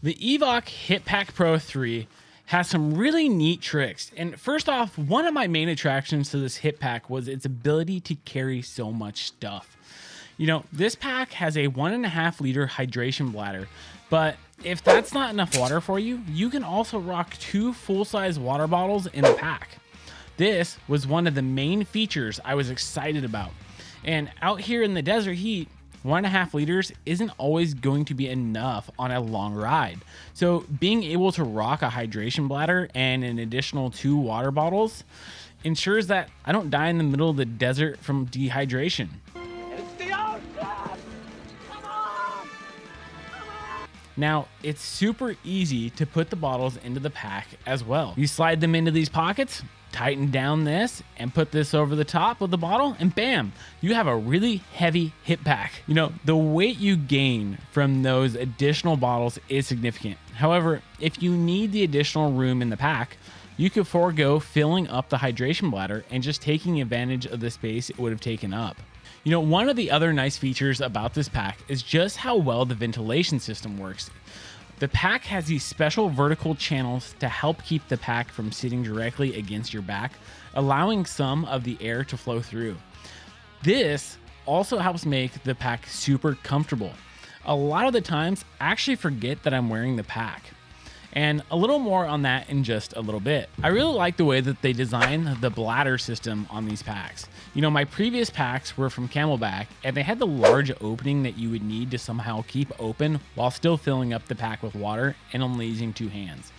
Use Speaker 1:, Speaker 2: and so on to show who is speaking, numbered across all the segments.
Speaker 1: The EVOC Hip Pack Pro 3 has some really neat tricks. And first off, one of my main attractions to this hip pack was its ability to carry so much stuff. You know, this pack has a 1.5 liter hydration bladder, but if that's not enough water for you, you can also rock 2 full-size water bottles in the pack. This was one of the main features I was excited about. And out here in the desert heat, 1.5 liters isn't always going to be enough on a long ride. So being able to rock a hydration bladder and an additional 2 water bottles ensures that I don't die in the middle of the desert from dehydration.
Speaker 2: It's the ocean! Come on!
Speaker 1: Now, it's super easy to put the bottles into the pack as well. You slide them into these pockets, tighten down this, and put this over the top of the bottle, and bam, you have a really heavy hip pack. You know, the weight you gain from those additional bottles is significant. However, if you need the additional room in the pack, you could forego filling up the hydration bladder and just taking advantage of the space it would have taken up. You know, one of the other nice features about this pack is just how well the ventilation system works. The pack has these special vertical channels to help keep the pack from sitting directly against your back, allowing some of the air to flow through. This also helps make the pack super comfortable. A lot of the times, I actually forget that I'm wearing the pack. And a little more on that in just a little bit. I really like the way that they design the bladder system on these packs. You know, my previous packs were from Camelback, and they had the large opening that you would need to somehow keep open while still filling up the pack with water and only using 2 hands.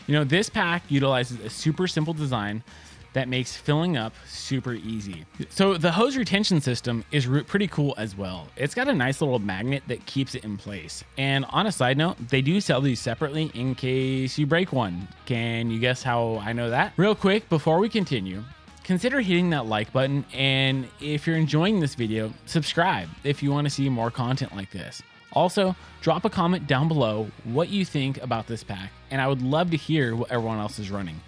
Speaker 1: You know, this pack utilizes a super simple design that makes filling up super easy. So the hose retention system is pretty cool as well. It's got a nice little magnet that keeps it in place. And on a side note, they do sell these separately in case you break one. Can you guess how I know that? Real quick, before we continue, consider hitting that like button, and if you're enjoying this video, subscribe if you want to see more content like this. Also, drop a comment down below what you think about this pack, and I would love to hear what everyone else is running.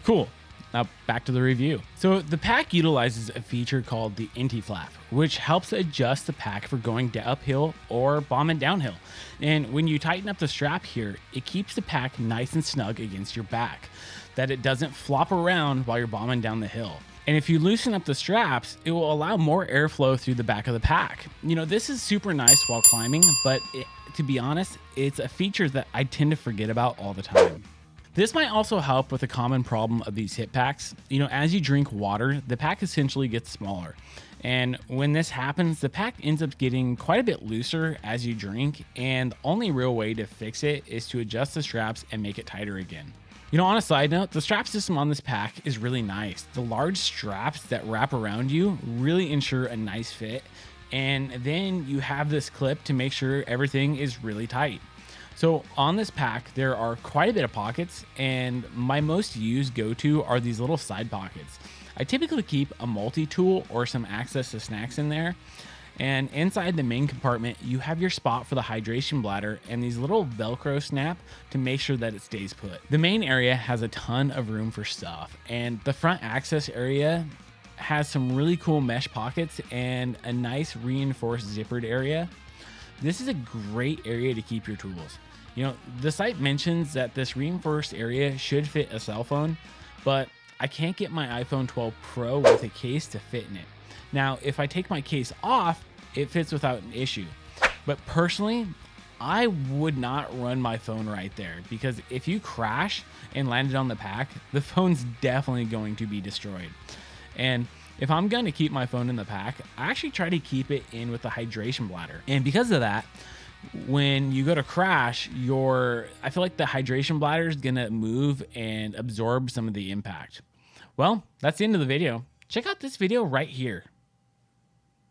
Speaker 1: Cool. Now back to the review. So the pack utilizes a feature called the Inti Flap, which helps adjust the pack for going uphill or bombing downhill. And when you tighten up the strap here, it keeps the pack nice and snug against your back, that it doesn't flop around while you're bombing down the hill. And if you loosen up the straps, it will allow more airflow through the back of the pack. You know, this is super nice while climbing, but to be honest, it's a feature that I tend to forget about all the time. This might also help with a common problem of these hip packs. You know, as you drink water, the pack essentially gets smaller. And when this happens, the pack ends up getting quite a bit looser as you drink, and the only real way to fix it is to adjust the straps and make it tighter again. You know, on a side note, the strap system on this pack is really nice. The large straps that wrap around you really ensure a nice fit, and then you have this clip to make sure everything is really tight. So on this pack, there are quite a bit of pockets, and my most used go-to are these little side pockets. I typically keep a multi-tool or some access to snacks in there. And inside the main compartment, you have your spot for the hydration bladder and these little Velcro snap to make sure that it stays put. The main area has a ton of room for stuff, and the front access area has some really cool mesh pockets and a nice reinforced zippered area. This is a great area to keep your tools. You know, the site mentions that this reinforced area should fit a cell phone, but I can't get my iPhone 12 Pro with a case to fit in it. Now, if I take my case off, it fits without an issue. But personally, I would not run my phone right there, because if you crash and landed on the pack, the phone's definitely going to be destroyed. And if I'm going to keep my phone in the pack, I actually try to keep it in with the hydration bladder. And because of that, when you go to crash, I feel like the hydration bladder is going to move and absorb some of the impact. Well, that's the end of the video. Check out this video right here.